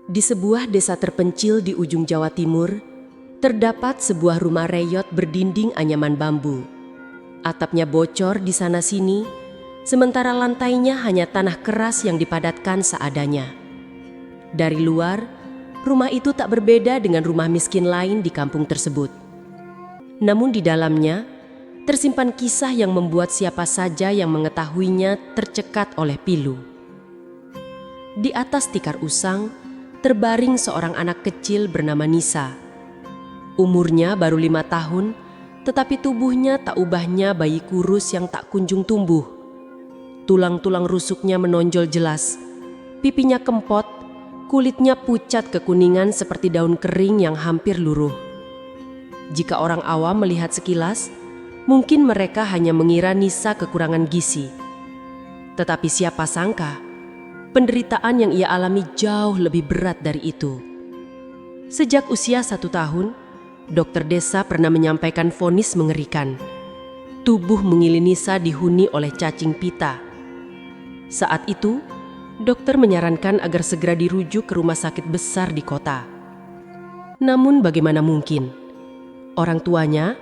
Di sebuah desa terpencil di ujung Jawa Timur, terdapat sebuah rumah reyot berdinding anyaman bambu. Atapnya bocor di sana-sini, sementara lantainya hanya tanah keras yang dipadatkan seadanya. Dari luar, rumah itu tak berbeda dengan rumah miskin lain di kampung tersebut. Namun di dalamnya, tersimpan kisah yang membuat siapa saja yang mengetahuinya tercekat oleh pilu. Di atas tikar usang, terbaring seorang anak kecil bernama Nisa. Umurnya baru 5 tahun, tetapi tubuhnya tak ubahnya bayi kurus yang tak kunjung tumbuh. Tulang-tulang rusuknya menonjol jelas, pipinya kempot, kulitnya pucat kekuningan seperti daun kering yang hampir luruh. Jika orang awam melihat sekilas, mungkin mereka hanya mengira Nisa kekurangan gizi. Tetapi siapa sangka, penderitaan yang ia alami jauh lebih berat dari itu. Sejak usia 1 tahun, dokter desa pernah menyampaikan vonis mengerikan. Tubuh mengili Nisa dihuni oleh cacing pita. Saat itu, dokter menyarankan agar segera dirujuk ke rumah sakit besar di kota. Namun bagaimana mungkin? Orang tuanya,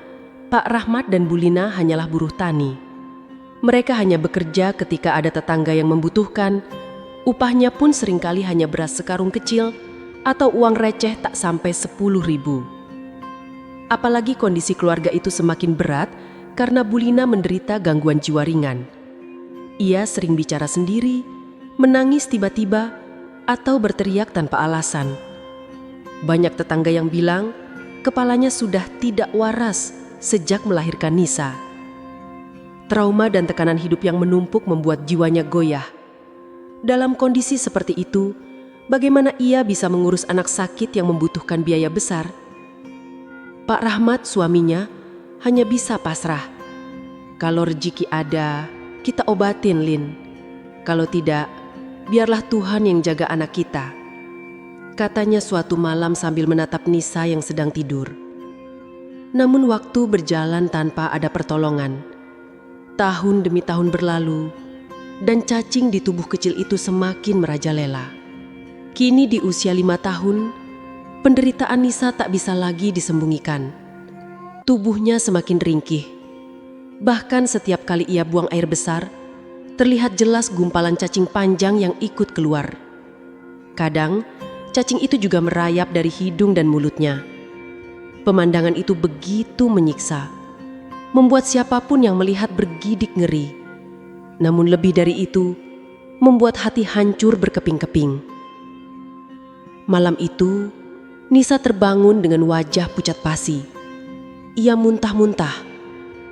Pak Rahmat dan Bu Lina hanyalah buruh tani. Mereka hanya bekerja ketika ada tetangga yang membutuhkan. Upahnya pun seringkali hanya beras sekarung kecil atau uang receh tak sampai 10.000. Apalagi kondisi keluarga itu semakin berat karena Bu Lina menderita gangguan jiwa ringan. Ia sering bicara sendiri, menangis tiba-tiba, atau berteriak tanpa alasan. Banyak tetangga yang bilang kepalanya sudah tidak waras sejak melahirkan Nisa. Trauma dan tekanan hidup yang menumpuk membuat jiwanya goyah. Dalam kondisi seperti itu, bagaimana ia bisa mengurus anak sakit yang membutuhkan biaya besar? Pak Rahmat, suaminya, hanya bisa pasrah. Kalau rezeki ada, kita obatin, Lin. Kalau tidak, biarlah Tuhan yang jaga anak kita, katanya suatu malam sambil menatap Nisa yang sedang tidur. Namun waktu berjalan tanpa ada pertolongan. Tahun demi tahun berlalu, dan cacing di tubuh kecil itu semakin merajalela. Kini di usia 5 tahun, penderitaan Nisa tak bisa lagi disembunyikan. Tubuhnya semakin ringkih. Bahkan setiap kali ia buang air besar, terlihat jelas gumpalan cacing panjang yang ikut keluar. Kadang, cacing itu juga merayap dari hidung dan mulutnya. Pemandangan itu begitu menyiksa, membuat siapapun yang melihat bergidik ngeri. Namun lebih dari itu, membuat hati hancur berkeping-keping. Malam itu, Nisa terbangun dengan wajah pucat pasi. Ia muntah-muntah,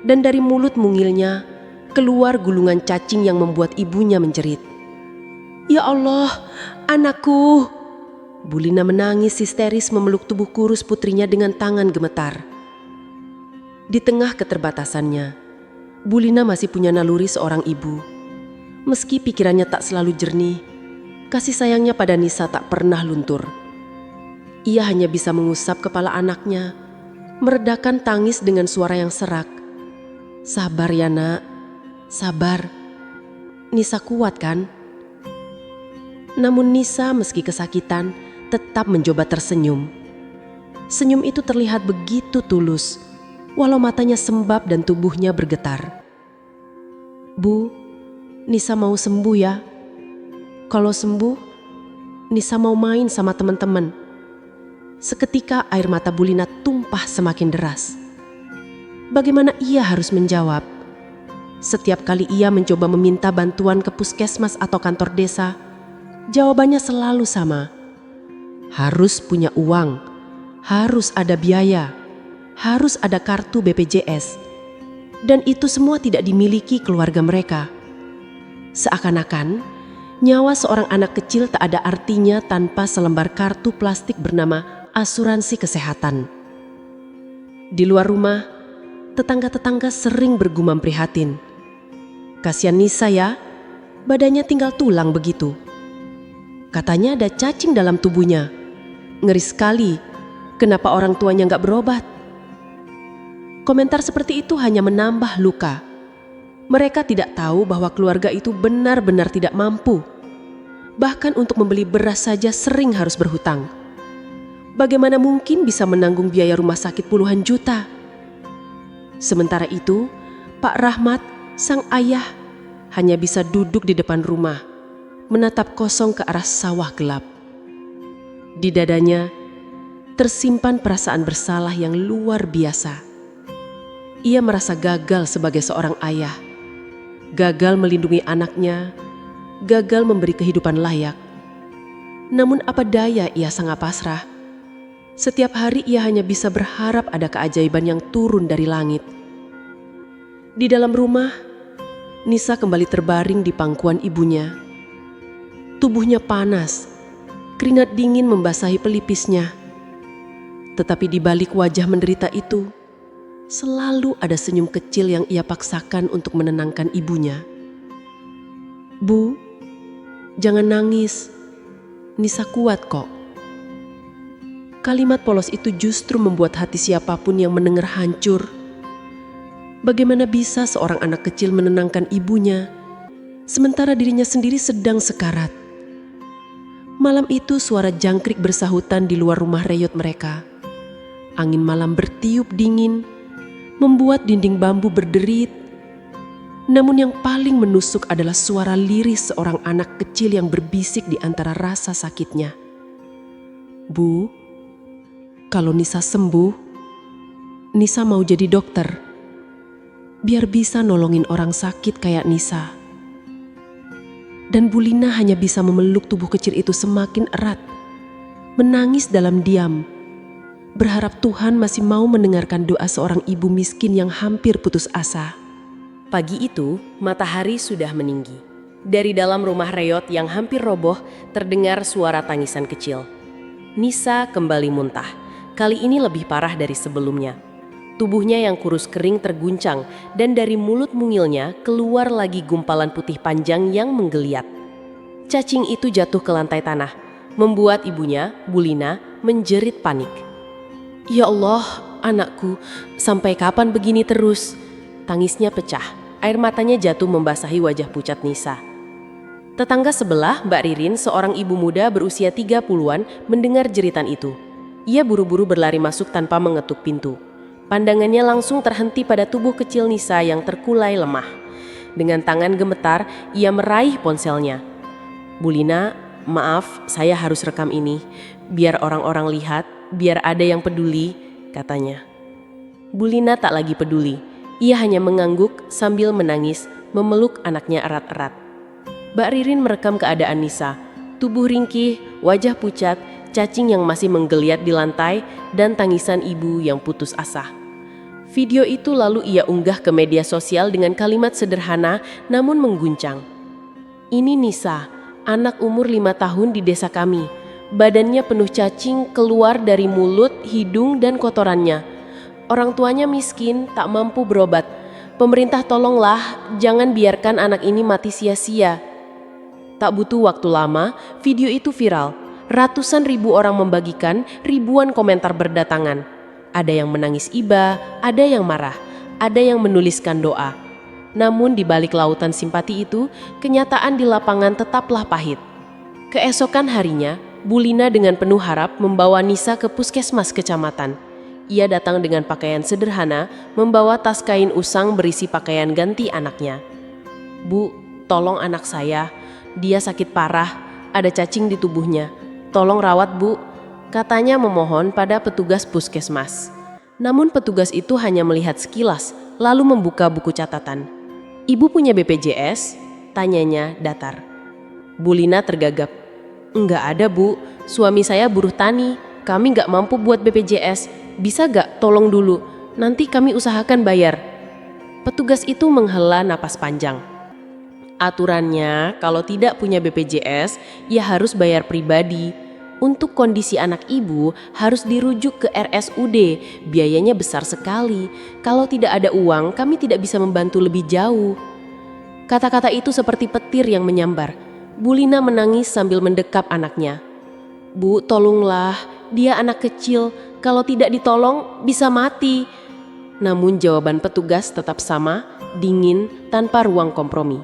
dan dari mulut mungilnya keluar gulungan cacing yang membuat ibunya menjerit. "Ya Allah, anakku!" Bu Lina menangis histeris memeluk tubuh kurus putrinya dengan tangan gemetar. Di tengah keterbatasannya, Bu Lina masih punya naluri seorang ibu. Meski pikirannya tak selalu jernih, kasih sayangnya pada Nisa tak pernah luntur. Ia hanya bisa mengusap kepala anaknya, meredakan tangis dengan suara yang serak. "Sabar ya nak, sabar. Nisa kuat kan?" Namun Nisa meski kesakitan tetap mencoba tersenyum. Senyum itu terlihat begitu tulus, walau matanya sembab dan tubuhnya bergetar. "Bu, Nisa mau sembuh ya. Kalau sembuh, Nisa mau main sama teman-teman." Seketika air mata Bu Lina tumpah semakin deras. Bagaimana ia harus menjawab? Setiap kali ia mencoba meminta bantuan ke puskesmas atau kantor desa, jawabannya selalu sama. Harus punya uang, harus ada biaya, harus ada kartu BPJS. Dan itu semua tidak dimiliki keluarga mereka. Seakan-akan nyawa seorang anak kecil tak ada artinya tanpa selembar kartu plastik bernama asuransi kesehatan. Di luar rumah, tetangga-tetangga sering bergumam prihatin. "Kasihan Nisa ya, badannya tinggal tulang begitu. Katanya ada cacing dalam tubuhnya. Ngeri sekali, kenapa orang tuanya nggak berobat?" Komentar seperti itu hanya menambah luka. Mereka tidak tahu bahwa keluarga itu benar-benar tidak mampu. Bahkan untuk membeli beras saja sering harus berhutang. Bagaimana mungkin bisa menanggung biaya rumah sakit puluhan juta? Sementara itu, Pak Rahmat, sang ayah, hanya bisa duduk di depan rumah, menatap kosong ke arah sawah gelap. Di dadanya tersimpan perasaan bersalah yang luar biasa. Ia merasa gagal sebagai seorang ayah, gagal melindungi anaknya, gagal memberi kehidupan layak. Namun apa daya, ia sangat pasrah. Setiap hari ia hanya bisa berharap ada keajaiban yang turun dari langit. Di dalam rumah, Nisa kembali terbaring di pangkuan ibunya. Tubuhnya panas, keringat dingin membasahi pelipisnya. Tetapi di balik wajah menderita itu, selalu ada senyum kecil yang ia paksakan untuk menenangkan ibunya. "Bu, jangan nangis. Nisa kuat kok." Kalimat polos itu justru membuat hati siapapun yang mendengar hancur. Bagaimana bisa seorang anak kecil menenangkan ibunya, sementara dirinya sendiri sedang sekarat? Malam itu suara jangkrik bersahutan di luar rumah reyot mereka. Angin malam bertiup dingin, membuat dinding bambu berderit. Namun yang paling menusuk adalah suara lirih seorang anak kecil yang berbisik di antara rasa sakitnya. "Bu, kalau Nisa sembuh, Nisa mau jadi dokter. Biar bisa nolongin orang sakit kayak Nisa." Dan Bu Lina hanya bisa memeluk tubuh kecil itu semakin erat, menangis dalam diam, berharap Tuhan masih mau mendengarkan doa seorang ibu miskin yang hampir putus asa. Pagi itu, matahari sudah meninggi. Dari dalam rumah reyot yang hampir roboh, terdengar suara tangisan kecil. Nisa kembali muntah. Kali ini lebih parah dari sebelumnya. Tubuhnya yang kurus kering terguncang dan dari mulut mungilnya keluar lagi gumpalan putih panjang yang menggeliat. Cacing itu jatuh ke lantai tanah, membuat ibunya, Bu Lina, menjerit panik. "Ya Allah, anakku, sampai kapan begini terus?" Tangisnya pecah, air matanya jatuh membasahi wajah pucat Nisa. Tetangga sebelah, Mbak Ririn, seorang ibu muda berusia 30-an, mendengar jeritan itu. Ia buru-buru berlari masuk tanpa mengetuk pintu. Pandangannya langsung terhenti pada tubuh kecil Nisa yang terkulai lemah. Dengan tangan gemetar, ia meraih ponselnya. "Bu Lina, maaf, saya harus rekam ini. Biar orang-orang lihat, biar ada yang peduli," katanya. Bu Lina tak lagi peduli. Ia hanya mengangguk sambil menangis, memeluk anaknya erat-erat. Mbak Ririn merekam keadaan Nisa. Tubuh ringkih, wajah pucat, cacing yang masih menggeliat di lantai, dan tangisan ibu yang putus asa. Video itu lalu ia unggah ke media sosial dengan kalimat sederhana namun mengguncang. "Ini Nisa, anak umur 5 tahun di desa kami. Badannya penuh cacing keluar dari mulut, hidung, dan kotorannya. Orang tuanya miskin, tak mampu berobat. Pemerintah tolonglah, jangan biarkan anak ini mati sia-sia." Tak butuh waktu lama, video itu viral. Ratusan ribu orang membagikan, ribuan komentar berdatangan. Ada yang menangis iba, ada yang marah, ada yang menuliskan doa. Namun di balik lautan simpati itu, kenyataan di lapangan tetaplah pahit. Keesokan harinya, Bu Lina dengan penuh harap membawa Nisa ke puskesmas kecamatan. Ia datang dengan pakaian sederhana, membawa tas kain usang berisi pakaian ganti anaknya. "Bu, tolong anak saya. Dia sakit parah, ada cacing di tubuhnya. Tolong rawat, Bu," katanya memohon pada petugas puskesmas. Namun petugas itu hanya melihat sekilas, lalu membuka buku catatan. "Ibu punya BPJS?" tanyanya datar. Bu Lina tergagap. "Enggak ada, Bu. Suami saya buruh tani. Kami enggak mampu buat BPJS. Bisa gak tolong dulu? Nanti kami usahakan bayar." Petugas itu menghela napas panjang. "Aturannya, kalau tidak punya BPJS, ya harus bayar pribadi. Untuk kondisi anak ibu harus dirujuk ke RSUD, biayanya besar sekali. Kalau tidak ada uang, kami tidak bisa membantu lebih jauh." Kata-kata itu seperti petir yang menyambar. Bu Lina menangis sambil mendekap anaknya. "Bu, tolonglah, dia anak kecil, kalau tidak ditolong bisa mati." Namun jawaban petugas tetap sama, dingin, tanpa ruang kompromi.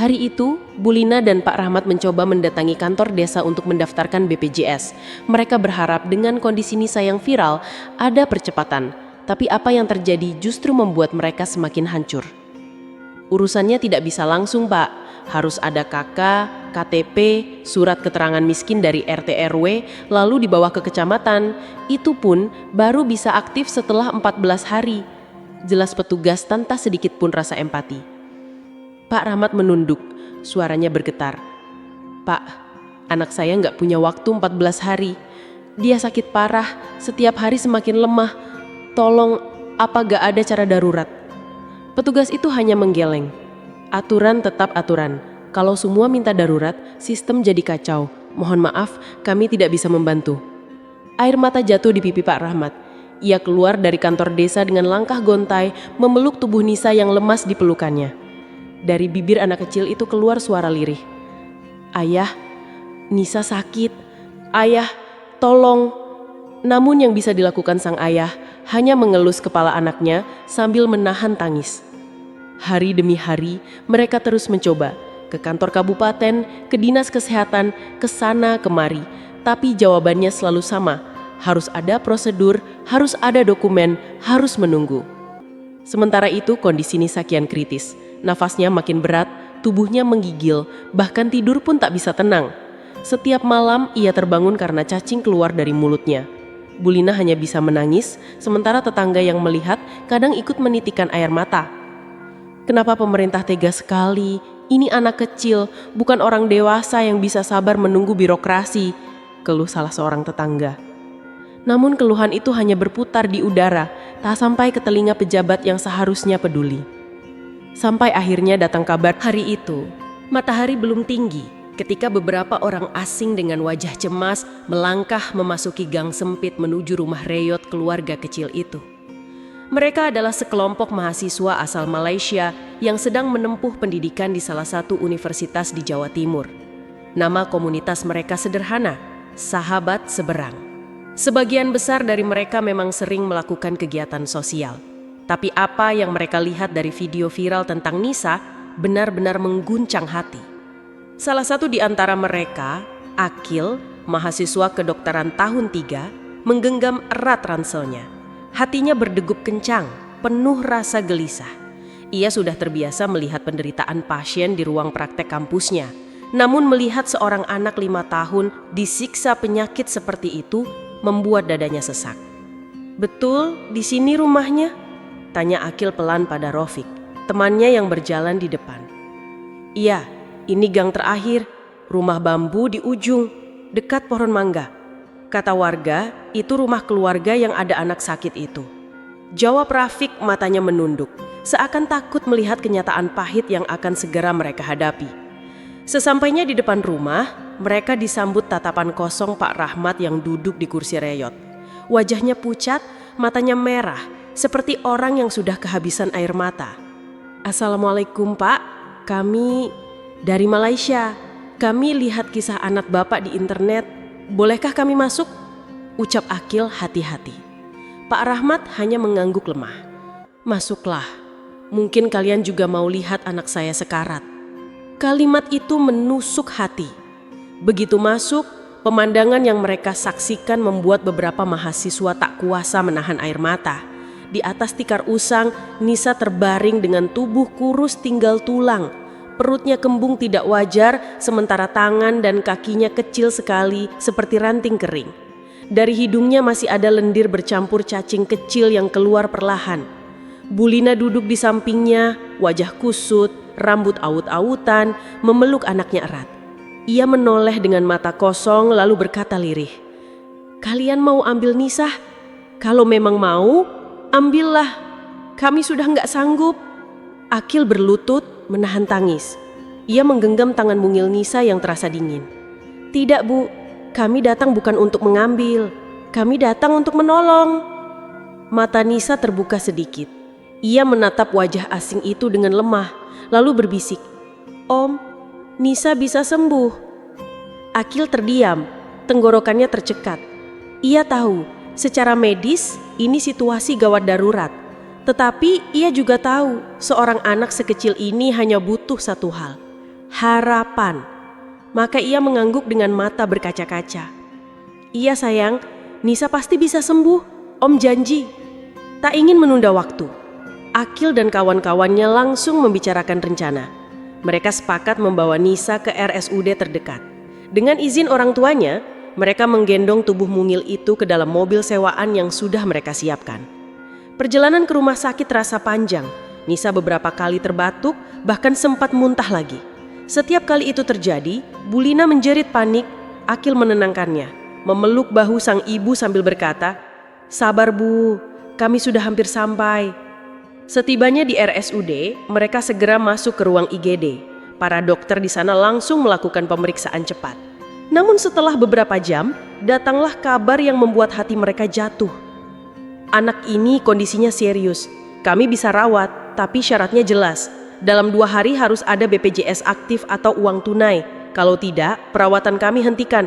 Hari itu, Bu Lina dan Pak Rahmat mencoba mendatangi kantor desa untuk mendaftarkan BPJS. Mereka berharap dengan kondisi Nisa yang viral, ada percepatan. Tapi apa yang terjadi justru membuat mereka semakin hancur. Urusannya tidak bisa langsung, Pak. Harus ada KK, KTP, surat keterangan miskin dari RT RW, lalu dibawa ke kecamatan. Itu pun baru bisa aktif setelah 14 hari. Jelas petugas tanpa sedikit pun rasa empati. Pak Rahmat menunduk, suaranya bergetar. Pak, anak saya nggak punya waktu 14 hari. Dia sakit parah, setiap hari semakin lemah. Tolong, apa gak ada cara darurat? Petugas itu hanya menggeleng. Aturan tetap aturan. Kalau semua minta darurat, sistem jadi kacau. Mohon maaf, kami tidak bisa membantu. Air mata jatuh di pipi Pak Rahmat. Ia keluar dari kantor desa dengan langkah gontai, memeluk tubuh Nisa yang lemas di pelukannya. Dari bibir anak kecil itu keluar suara lirih. Ayah, Nisa sakit. Ayah, tolong. Namun yang bisa dilakukan sang ayah hanya mengelus kepala anaknya sambil menahan tangis. Hari demi hari mereka terus mencoba. Ke kantor kabupaten, ke dinas kesehatan, ke sana kemari. Tapi jawabannya selalu sama. Harus ada prosedur, harus ada dokumen, harus menunggu. Sementara itu kondisi Nisa kian kritis. Nafasnya makin berat, tubuhnya menggigil, bahkan tidur pun tak bisa tenang. Setiap malam ia terbangun karena cacing keluar dari mulutnya. Bu Lina hanya bisa menangis, sementara tetangga yang melihat kadang ikut menitikan air mata. Kenapa pemerintah tega sekali? Ini anak kecil, bukan orang dewasa yang bisa sabar menunggu birokrasi, keluh salah seorang tetangga. Namun keluhan itu hanya berputar di udara, tak sampai ke telinga pejabat yang seharusnya peduli. Sampai akhirnya datang kabar hari itu. Matahari belum tinggi ketika beberapa orang asing dengan wajah cemas melangkah memasuki gang sempit menuju rumah Reyot keluarga kecil itu. Mereka adalah sekelompok mahasiswa asal Malaysia yang sedang menempuh pendidikan di salah satu universitas di Jawa Timur. Nama komunitas mereka sederhana, Sahabat Seberang. Sebagian besar dari mereka memang sering melakukan kegiatan sosial. Tapi apa yang mereka lihat dari video viral tentang Nisa benar-benar mengguncang hati. Salah satu di antara mereka, Akil, mahasiswa kedokteran tahun 3, menggenggam erat ranselnya. Hatinya berdegup kencang, penuh rasa gelisah. Ia sudah terbiasa melihat penderitaan pasien di ruang praktek kampusnya. Namun melihat seorang anak 5 tahun disiksa penyakit seperti itu membuat dadanya sesak. Betul, di sini rumahnya? Tanya Akil pelan pada Rofik, temannya yang berjalan di depan. Iya, ini gang terakhir, rumah bambu di ujung, dekat pohon mangga. Kata warga, itu rumah keluarga yang ada anak sakit itu. Jawab Rafik matanya menunduk, seakan takut melihat kenyataan pahit yang akan segera mereka hadapi. Sesampainya di depan rumah, mereka disambut tatapan kosong Pak Rahmat yang duduk di kursi Reyot. Wajahnya pucat, matanya merah, seperti orang yang sudah kehabisan air mata. Assalamualaikum Pak, kami dari Malaysia. Kami lihat kisah anak Bapak di internet. Bolehkah kami masuk? Ucap Akil hati-hati. Pak Rahmat hanya mengangguk lemah. Masuklah, mungkin kalian juga mau lihat anak saya sekarat. Kalimat itu menusuk hati. Begitu masuk, pemandangan yang mereka saksikan membuat beberapa mahasiswa tak kuasa menahan air mata. Di atas tikar usang, Nisa terbaring dengan tubuh kurus tinggal tulang. Perutnya kembung tidak wajar, sementara tangan dan kakinya kecil sekali seperti ranting kering. Dari hidungnya masih ada lendir bercampur cacing kecil yang keluar perlahan. Bu Lina duduk di sampingnya, wajah kusut, rambut awut-awutan, memeluk anaknya erat. Ia menoleh dengan mata kosong lalu berkata lirih, "Kalian mau ambil Nisa? Kalau memang mau, ambillah, kami sudah nggak sanggup." Akil berlutut menahan tangis. Ia menggenggam tangan mungil Nisa yang terasa dingin. "Tidak Bu, kami datang bukan untuk mengambil, kami datang untuk menolong." Mata Nisa terbuka sedikit. Ia menatap wajah asing itu dengan lemah, lalu berbisik, "Om, Nisa bisa sembuh." Akil terdiam, tenggorokannya tercekat. Ia tahu, secara medis ini situasi gawat darurat. Tetapi ia juga tahu seorang anak sekecil ini hanya butuh satu hal, harapan. Maka ia mengangguk dengan mata berkaca-kaca. Iya sayang, Nisa pasti bisa sembuh, Om janji. Tak ingin menunda waktu, Akil dan kawan-kawannya langsung membicarakan rencana. Mereka sepakat membawa Nisa ke RSUD terdekat. Dengan izin orang tuanya, mereka menggendong tubuh mungil itu ke dalam mobil sewaan yang sudah mereka siapkan. Perjalanan ke rumah sakit terasa panjang. Nisa beberapa kali terbatuk, bahkan sempat muntah lagi. Setiap kali itu terjadi, Bulina menjerit panik. Akil menenangkannya, memeluk bahu sang ibu sambil berkata, "Sabar Bu, kami sudah hampir sampai." Setibanya di RSUD, mereka segera masuk ke ruang IGD. Para dokter di sana langsung melakukan pemeriksaan cepat. Namun setelah beberapa jam, datanglah kabar yang membuat hati mereka jatuh. "Anak ini kondisinya serius. Kami bisa rawat, tapi syaratnya jelas. Dalam 2 hari harus ada BPJS aktif atau uang tunai. Kalau tidak, perawatan kami hentikan,"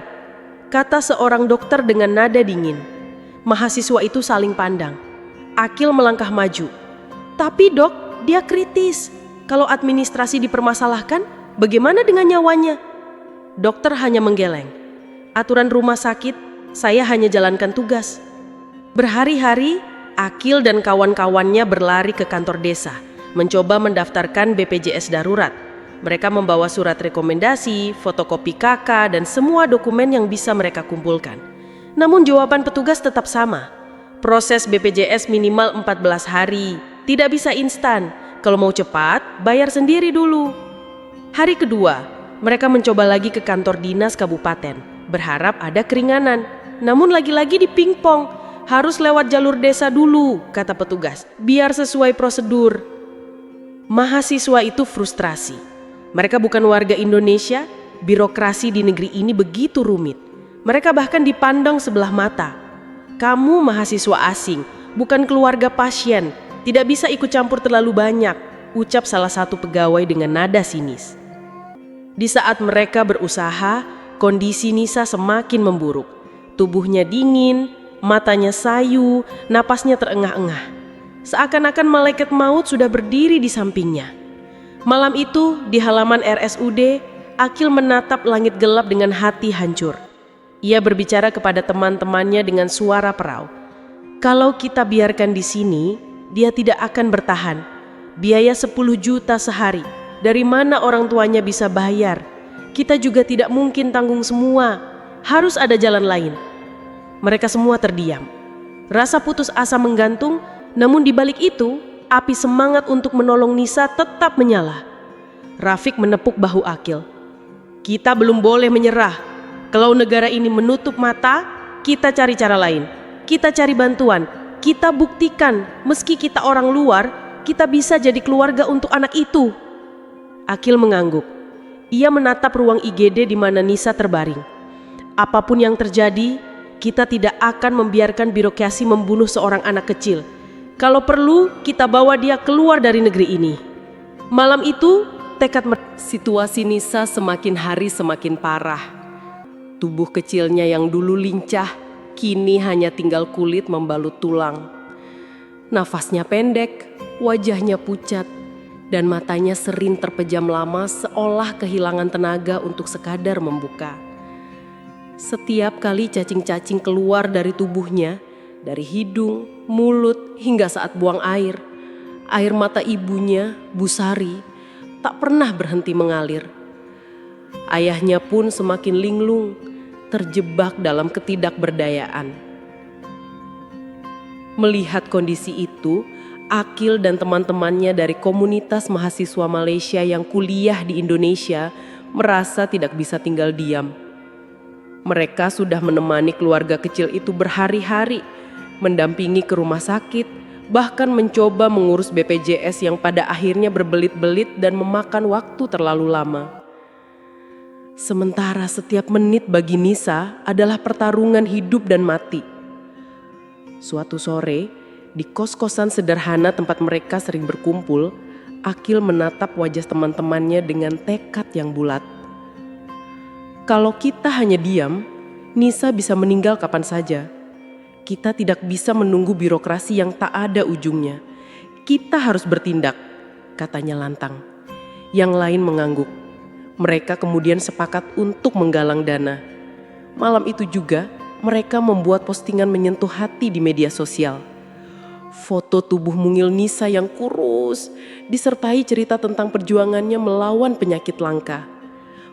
kata seorang dokter dengan nada dingin. Mahasiswa itu saling pandang. Akil melangkah maju. "Tapi dok, dia kritis. Kalau administrasi dipermasalahkan, bagaimana dengan nyawanya?" Dokter hanya menggeleng. "Aturan rumah sakit, saya hanya jalankan tugas." Berhari-hari, Akil dan kawan-kawannya berlari ke kantor desa, mencoba mendaftarkan BPJS darurat. Mereka membawa surat rekomendasi, fotokopi KK, dan semua dokumen yang bisa mereka kumpulkan. Namun jawaban petugas tetap sama. Proses BPJS minimal 14 hari, tidak bisa instan. Kalau mau cepat, bayar sendiri dulu. Hari kedua, mereka mencoba lagi ke kantor dinas kabupaten, berharap ada keringanan. Namun lagi-lagi di pingpong, harus lewat jalur desa dulu, kata petugas, biar sesuai prosedur. Mahasiswa itu frustrasi. Mereka bukan warga Indonesia, birokrasi di negeri ini begitu rumit. Mereka bahkan dipandang sebelah mata. "Kamu mahasiswa asing, bukan keluarga pasien, tidak bisa ikut campur terlalu banyak," ucap salah satu pegawai dengan nada sinis. Di saat mereka berusaha, kondisi Nisa semakin memburuk. Tubuhnya dingin, matanya sayu, napasnya terengah-engah. Seakan-akan malaikat maut sudah berdiri di sampingnya. Malam itu, di halaman RSUD, Akil menatap langit gelap dengan hati hancur. Ia berbicara kepada teman-temannya dengan suara perau. "Kalau kita biarkan di sini, dia tidak akan bertahan. Biaya 10 juta sehari. Dari mana orang tuanya bisa bayar? Kita juga tidak mungkin tanggung semua. Harus ada jalan lain." Mereka semua terdiam. Rasa putus asa menggantung, namun di balik itu, api semangat untuk menolong Nisa tetap menyala. Rafiq menepuk bahu Akil. "Kita belum boleh menyerah. Kalau negara ini menutup mata, kita cari cara lain. Kita cari bantuan. Kita buktikan, meski kita orang luar, kita bisa jadi keluarga untuk anak itu." Akil mengangguk. Ia menatap ruang IGD di mana Nisa terbaring. "Apapun yang terjadi, kita tidak akan membiarkan birokrasi membunuh seorang anak kecil. Kalau perlu, kita bawa dia keluar dari negeri ini." Malam itu, situasi Nisa semakin hari semakin parah. Tubuh kecilnya yang dulu lincah, kini hanya tinggal kulit membalut tulang. Nafasnya pendek, wajahnya pucat, dan matanya sering terpejam lama seolah kehilangan tenaga untuk sekadar membuka. Setiap kali cacing-cacing keluar dari tubuhnya, dari hidung, mulut, hingga saat buang air mata ibunya, Bu Sari, tak pernah berhenti mengalir. Ayahnya pun semakin linglung, terjebak dalam ketidakberdayaan. Melihat kondisi itu, Akil dan teman-temannya dari komunitas mahasiswa Malaysia yang kuliah di Indonesia merasa tidak bisa tinggal diam. Mereka sudah menemani keluarga kecil itu berhari-hari, mendampingi ke rumah sakit, bahkan mencoba mengurus BPJS yang pada akhirnya berbelit-belit dan memakan waktu terlalu lama. Sementara setiap menit bagi Nisa adalah pertarungan hidup dan mati. Suatu sore, di kos-kosan sederhana tempat mereka sering berkumpul, Akil menatap wajah teman-temannya dengan tekad yang bulat. Kalau kita hanya diam, Nisa bisa meninggal kapan saja. Kita tidak bisa menunggu birokrasi yang tak ada ujungnya. Kita harus bertindak, katanya lantang. Yang lain mengangguk. Mereka kemudian sepakat untuk menggalang dana. Malam itu juga mereka membuat postingan menyentuh hati di media sosial. Foto tubuh mungil Nisa yang kurus disertai cerita tentang perjuangannya melawan penyakit langka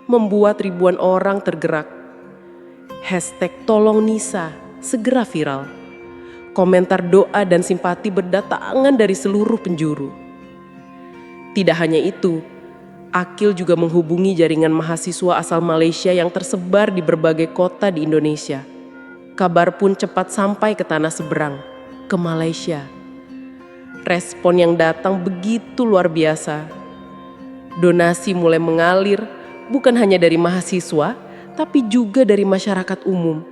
membuat ribuan orang tergerak. Hashtag Tolong Nisa segera viral. Komentar doa dan simpati berdatangan dari seluruh penjuru. Tidak hanya itu, Akil juga menghubungi jaringan mahasiswa asal Malaysia yang tersebar di berbagai kota di Indonesia. Kabar pun cepat sampai ke tanah seberang, ke Malaysia. Respon yang datang begitu luar biasa. Donasi mulai mengalir, bukan hanya dari mahasiswa, tapi juga dari masyarakat umum.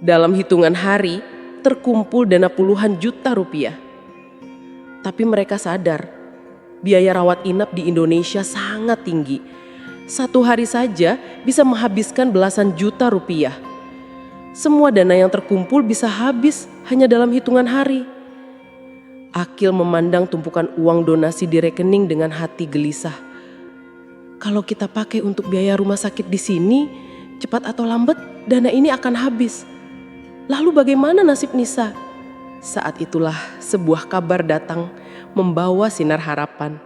Dalam hitungan hari, terkumpul dana puluhan juta rupiah. Tapi mereka sadar, biaya rawat inap di Indonesia sangat tinggi. Satu hari saja bisa menghabiskan belasan juta rupiah. Semua dana yang terkumpul bisa habis hanya dalam hitungan hari. Akil memandang tumpukan uang donasi di rekening dengan hati gelisah. Kalau kita pakai untuk biaya rumah sakit di sini, cepat atau lambat dana ini akan habis. Lalu bagaimana nasib Nisa? Saat itulah sebuah kabar datang membawa sinar harapan.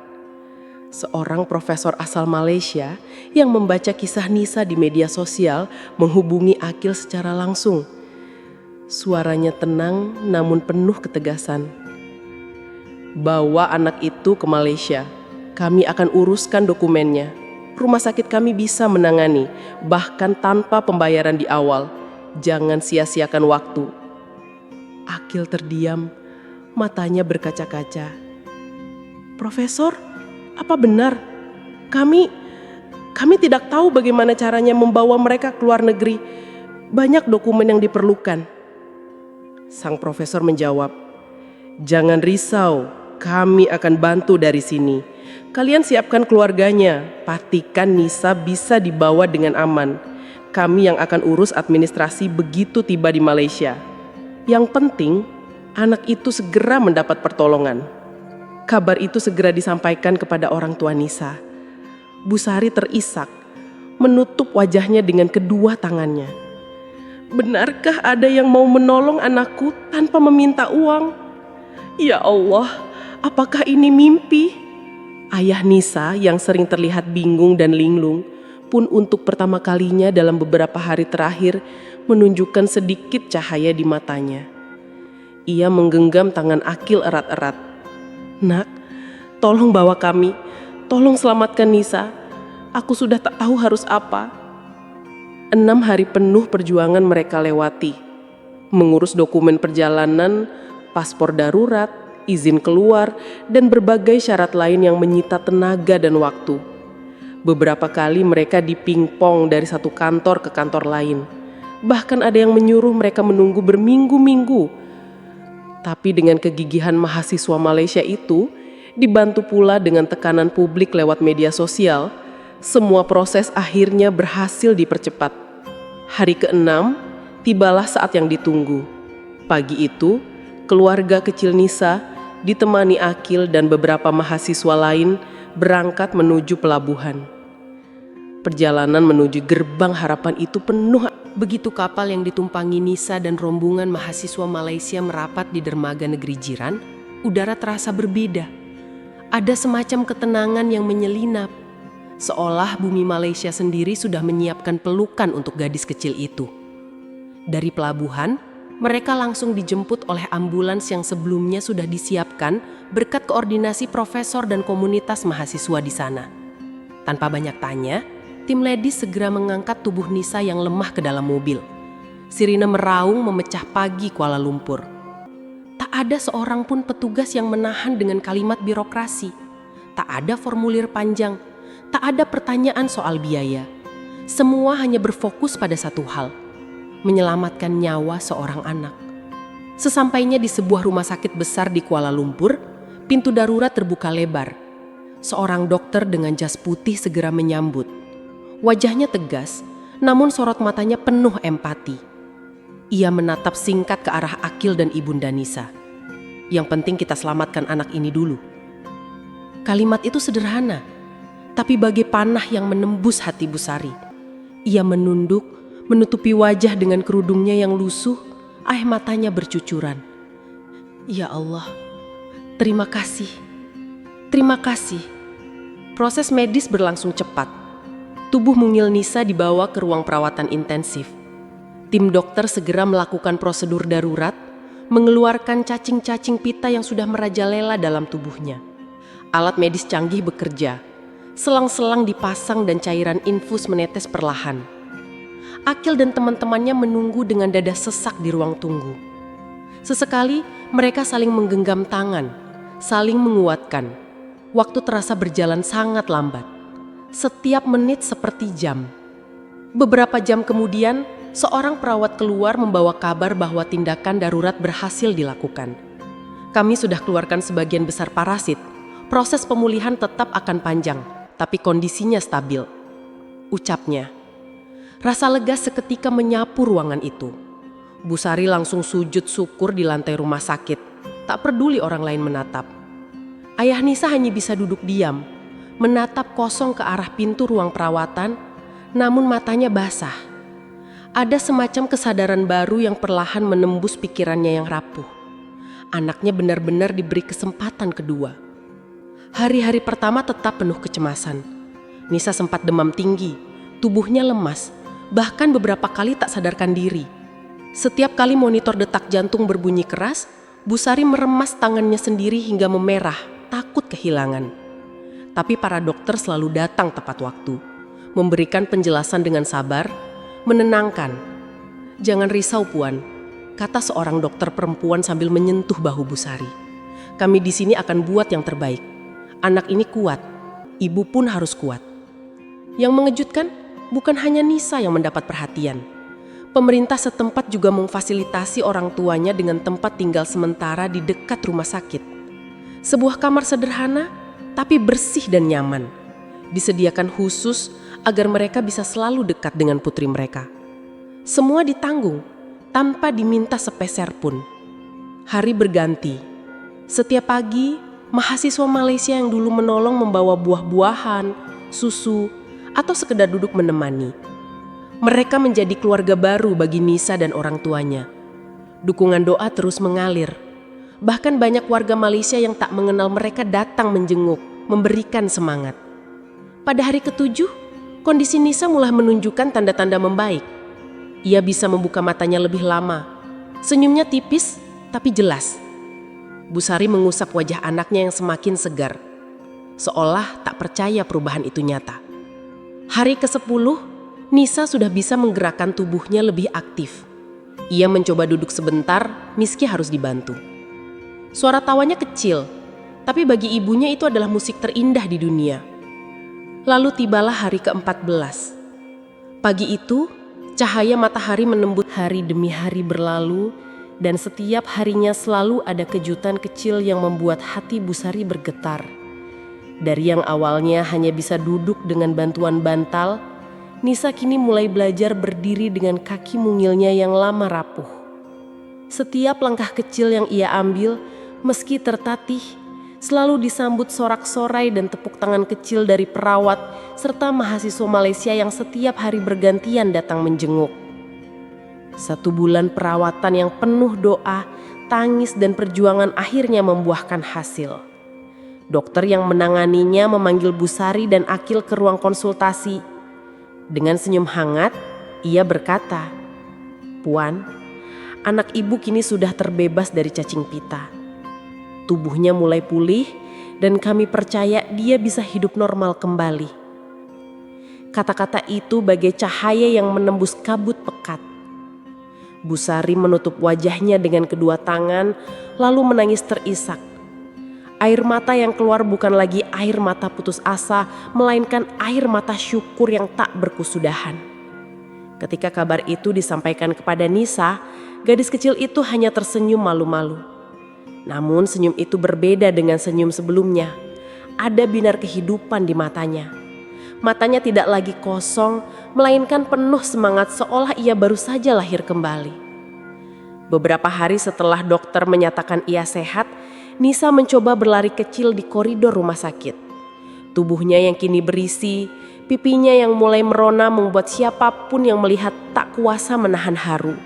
Seorang profesor asal Malaysia yang membaca kisah Nisa di media sosial menghubungi Akil secara langsung. Suaranya tenang namun penuh ketegasan. Bawa anak itu ke Malaysia. Kami akan uruskan dokumennya. Rumah sakit kami bisa menangani, bahkan tanpa pembayaran di awal. Jangan sia-siakan waktu. Akil terdiam, matanya berkaca-kaca. Profesor, apa benar? Kami tidak tahu bagaimana caranya membawa mereka ke luar negeri. Banyak dokumen yang diperlukan. Sang profesor menjawab, jangan risau, kami akan bantu dari sini. Kalian siapkan keluarganya, pastikan Nisa bisa dibawa dengan aman. Kami yang akan urus administrasi begitu tiba di Malaysia. Yang penting, anak itu segera mendapat pertolongan. Kabar itu segera disampaikan kepada orang tua Nisa. Bu Sari terisak, menutup wajahnya dengan kedua tangannya. Benarkah ada yang mau menolong anakku tanpa meminta uang? Ya Allah, apakah ini mimpi? Ayah Nisa yang sering terlihat bingung dan linglung pun untuk pertama kalinya dalam beberapa hari terakhir menunjukkan sedikit cahaya di matanya. Ia menggenggam tangan Akil erat-erat. Nak, tolong bawa kami, tolong selamatkan Nisa. Aku sudah tak tahu harus apa. 6 hari penuh perjuangan mereka lewati. Mengurus dokumen perjalanan, paspor darurat, izin keluar, dan berbagai syarat lain yang menyita tenaga dan waktu. Beberapa kali mereka dipingpong dari satu kantor ke kantor lain. Bahkan ada yang menyuruh mereka menunggu berminggu-minggu. Tapi dengan kegigihan mahasiswa Malaysia itu, dibantu pula dengan tekanan publik lewat media sosial, semua proses akhirnya berhasil dipercepat. Hari ke-6, tibalah saat yang ditunggu. Pagi itu, keluarga kecil Nisa ditemani Akil dan beberapa mahasiswa lain berangkat menuju pelabuhan. Perjalanan menuju gerbang harapan itu penuh. Begitu kapal yang ditumpangi Nisa dan rombongan mahasiswa Malaysia merapat di dermaga negeri jiran, udara terasa berbeda. Ada semacam ketenangan yang menyelinap, seolah bumi Malaysia sendiri sudah menyiapkan pelukan untuk gadis kecil itu. Dari pelabuhan, mereka langsung dijemput oleh ambulans yang sebelumnya sudah disiapkan berkat koordinasi profesor dan komunitas mahasiswa di sana. Tanpa banyak tanya, tim medis segera mengangkat tubuh Nisa yang lemah ke dalam mobil. Sirine meraung memecah pagi Kuala Lumpur. Tak ada seorang pun petugas yang menahan dengan kalimat birokrasi. Tak ada formulir panjang. Tak ada pertanyaan soal biaya. Semua hanya berfokus pada satu hal, menyelamatkan nyawa seorang anak. Sesampainya di sebuah rumah sakit besar di Kuala Lumpur, pintu darurat terbuka lebar. Seorang dokter dengan jas putih segera menyambut. Wajahnya tegas, namun sorot matanya penuh empati. Ia menatap singkat ke arah Akil dan Ibunda Nisa. Yang penting kita selamatkan anak ini dulu. Kalimat itu sederhana, tapi bagai panah yang menembus hati Busari. Ia menunduk, menutupi wajah dengan kerudungnya yang lusuh, air matanya bercucuran. Ya Allah, terima kasih. Terima kasih. Proses medis berlangsung cepat. Tubuh mungil Nisa dibawa ke ruang perawatan intensif. Tim dokter segera melakukan prosedur darurat, mengeluarkan cacing-cacing pita yang sudah merajalela dalam tubuhnya. Alat medis canggih bekerja. Selang-selang dipasang dan cairan infus menetes perlahan. Akil dan teman-temannya menunggu dengan dada sesak di ruang tunggu. Sesekali mereka saling menggenggam tangan, saling menguatkan. Waktu terasa berjalan sangat lambat. Setiap menit seperti jam. Beberapa jam kemudian, seorang perawat keluar membawa kabar bahwa tindakan darurat berhasil dilakukan. Kami sudah keluarkan sebagian besar parasit. Proses pemulihan tetap akan panjang, tapi kondisinya stabil. Ucapnya. Rasa lega seketika menyapu ruangan itu. Busari langsung sujud syukur di lantai rumah sakit. Tak peduli orang lain menatap. Ayah Nisa hanya bisa duduk diam, menatap kosong ke arah pintu ruang perawatan, namun matanya basah. Ada semacam kesadaran baru yang perlahan menembus pikirannya yang rapuh. Anaknya benar-benar diberi kesempatan kedua. Hari-hari pertama tetap penuh kecemasan. Nisa sempat demam tinggi, tubuhnya lemas, bahkan beberapa kali tak sadarkan diri. Setiap kali monitor detak jantung berbunyi keras, Busari meremas tangannya sendiri hingga memerah, takut kehilangan. Tapi para dokter selalu datang tepat waktu, memberikan penjelasan dengan sabar, menenangkan. "Jangan risau Puan," kata seorang dokter perempuan sambil menyentuh bahu Busari. "Kami di sini akan buat yang terbaik. Anak ini kuat, ibu pun harus kuat." Yang mengejutkan, bukan hanya Nisa yang mendapat perhatian. Pemerintah setempat juga memfasilitasi orang tuanya dengan tempat tinggal sementara di dekat rumah sakit. Sebuah kamar sederhana, tapi bersih dan nyaman. Disediakan khusus agar mereka bisa selalu dekat dengan putri mereka. Semua ditanggung, tanpa diminta sepeser pun. Hari berganti. Setiap pagi, mahasiswa Malaysia yang dulu menolong membawa buah-buahan, susu, atau sekedar duduk menemani. Mereka menjadi keluarga baru bagi Nisa dan orang tuanya. Dukungan doa terus mengalir. Bahkan banyak warga Malaysia yang tak mengenal mereka datang menjenguk, memberikan semangat. Pada hari ke-7, kondisi Nisa mulai menunjukkan tanda-tanda membaik. Ia bisa membuka matanya lebih lama. Senyumnya tipis, tapi jelas. Busari mengusap wajah anaknya yang semakin segar. Seolah tak percaya perubahan itu nyata. Hari ke-10, Nisa sudah bisa menggerakkan tubuhnya lebih aktif. Ia mencoba duduk sebentar, meski harus dibantu. Suara tawanya kecil, tapi bagi ibunya itu adalah musik terindah di dunia. Lalu tibalah hari ke-14. Pagi itu, cahaya matahari menembus hari demi hari berlalu, dan setiap harinya selalu ada kejutan kecil yang membuat hati Busari bergetar. Dari yang awalnya hanya bisa duduk dengan bantuan bantal, Nisa kini mulai belajar berdiri dengan kaki mungilnya yang lama rapuh. Setiap langkah kecil yang ia ambil, meski tertatih, selalu disambut sorak-sorai dan tepuk tangan kecil dari perawat serta mahasiswa Malaysia yang setiap hari bergantian datang menjenguk. 1 bulan perawatan yang penuh doa, tangis dan perjuangan akhirnya membuahkan hasil. Dokter yang menanganinya memanggil Busari dan Akil ke ruang konsultasi. Dengan senyum hangat, ia berkata, "Puan, anak ibu kini sudah terbebas dari cacing pita. Tubuhnya mulai pulih dan kami percaya dia bisa hidup normal kembali." Kata-kata itu bagai cahaya yang menembus kabut pekat. Busari menutup wajahnya dengan kedua tangan, lalu menangis terisak. Air mata yang keluar bukan lagi air mata putus asa, melainkan air mata syukur yang tak berkesudahan. Ketika kabar itu disampaikan kepada Nisa, gadis kecil itu hanya tersenyum malu-malu. Namun senyum itu berbeda dengan senyum sebelumnya. Ada binar kehidupan di matanya. Matanya tidak lagi kosong, melainkan penuh semangat seolah ia baru saja lahir kembali. Beberapa hari setelah dokter menyatakan ia sehat, Nisa mencoba berlari kecil di koridor rumah sakit. Tubuhnya yang kini berisi, pipinya yang mulai merona membuat siapapun yang melihat tak kuasa menahan haru.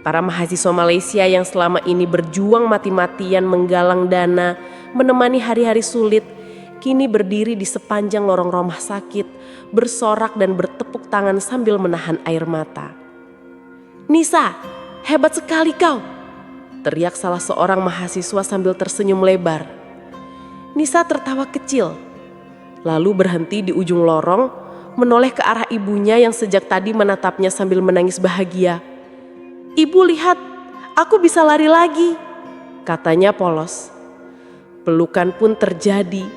Para mahasiswa Malaysia yang selama ini berjuang mati-matian menggalang dana, menemani hari-hari sulit, kini berdiri di sepanjang lorong rumah sakit, bersorak dan bertepuk tangan sambil menahan air mata. "Nisa, hebat sekali kau!" teriak salah seorang mahasiswa sambil tersenyum lebar. Nisa tertawa kecil, lalu berhenti di ujung lorong, menoleh ke arah ibunya yang sejak tadi menatapnya sambil menangis bahagia. "Ibu lihat, aku bisa lari lagi," katanya polos. Pelukan pun terjadi.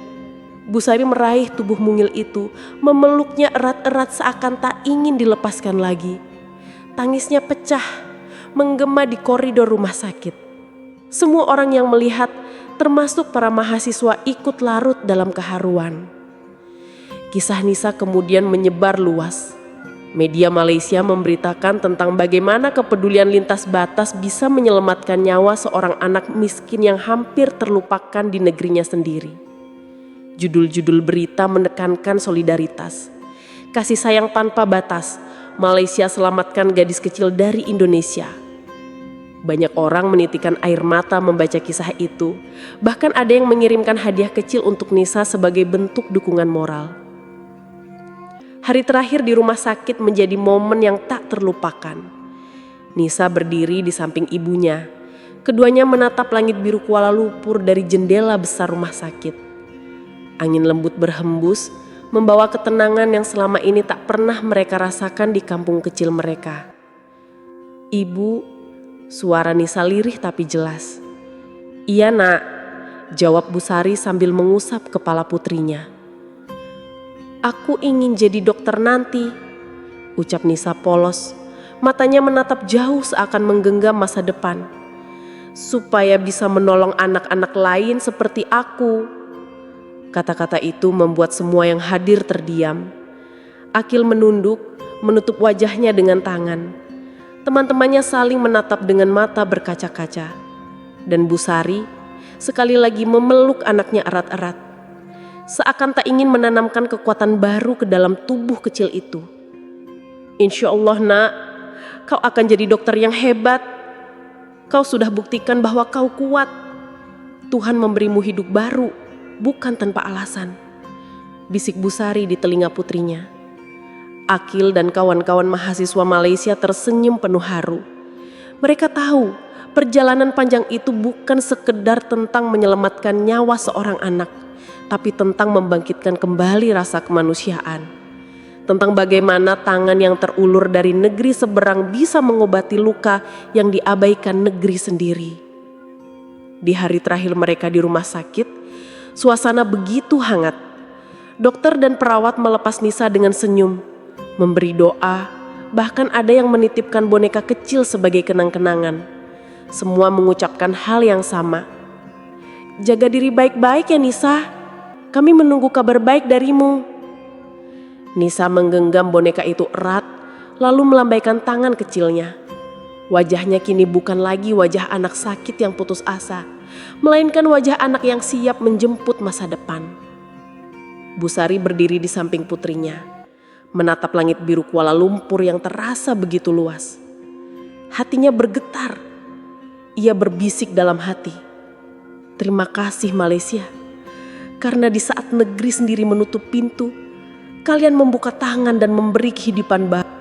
Busari meraih tubuh mungil itu, memeluknya erat-erat seakan tak ingin dilepaskan lagi. Tangisnya pecah, menggema di koridor rumah sakit. Semua orang yang melihat, termasuk para mahasiswa, ikut larut dalam keharuan. Kisah Nisa kemudian menyebar luas. Media Malaysia memberitakan tentang bagaimana kepedulian lintas batas bisa menyelamatkan nyawa seorang anak miskin yang hampir terlupakan di negerinya sendiri. Judul-judul berita menekankan solidaritas, kasih sayang tanpa batas. Malaysia selamatkan gadis kecil dari Indonesia. Banyak orang menitikan air mata membaca kisah itu. Bahkan ada yang mengirimkan hadiah kecil untuk Nisa sebagai bentuk dukungan moral. Hari terakhir di rumah sakit menjadi momen yang tak terlupakan. Nisa berdiri di samping ibunya. Keduanya menatap langit biru Kuala Lumpur dari jendela besar rumah sakit. Angin lembut berhembus, membawa ketenangan yang selama ini tak pernah mereka rasakan di kampung kecil mereka. "Ibu," suara Nisa lirih tapi jelas. "Iya nak," jawab Busari sambil mengusap kepala putrinya. "Aku ingin jadi dokter nanti," ucap Nisa polos. Matanya menatap jauh seakan menggenggam masa depan. "Supaya bisa menolong anak-anak lain seperti aku." Kata-kata itu membuat semua yang hadir terdiam. Akil menunduk, menutup wajahnya dengan tangan. Teman-temannya saling menatap dengan mata berkaca-kaca. Dan Busari sekali lagi memeluk anaknya erat-erat. Seakan tak ingin menanamkan kekuatan baru ke dalam tubuh kecil itu. "Insya Allah nak, kau akan jadi dokter yang hebat. Kau sudah buktikan bahwa kau kuat. Tuhan memberimu hidup baru, bukan tanpa alasan," bisik Busari di telinga putrinya. Akil dan kawan-kawan mahasiswa Malaysia tersenyum penuh haru. Mereka tahu perjalanan panjang itu bukan sekedar tentang menyelamatkan nyawa seorang anak, tapi tentang membangkitkan kembali rasa kemanusiaan. Tentang bagaimana tangan yang terulur dari negeri seberang bisa mengobati luka yang diabaikan negeri sendiri. Di hari terakhir mereka di rumah sakit, suasana begitu hangat. Dokter dan perawat melepas Nisa dengan senyum, memberi doa, bahkan ada yang menitipkan boneka kecil sebagai kenang-kenangan. Semua mengucapkan hal yang sama. "Jaga diri baik-baik ya Nisa. Kami menunggu kabar baik darimu." Nisa menggenggam boneka itu erat, lalu melambaikan tangan kecilnya. Wajahnya kini bukan lagi wajah anak sakit yang putus asa, melainkan wajah anak yang siap menjemput masa depan. Busari berdiri di samping putrinya, menatap langit biru Kuala Lumpur yang terasa begitu luas. Hatinya bergetar. Ia berbisik dalam hati, "Terima kasih Malaysia. Karena di saat negeri sendiri menutup pintu, kalian membuka tangan dan memberi kehidupan baru."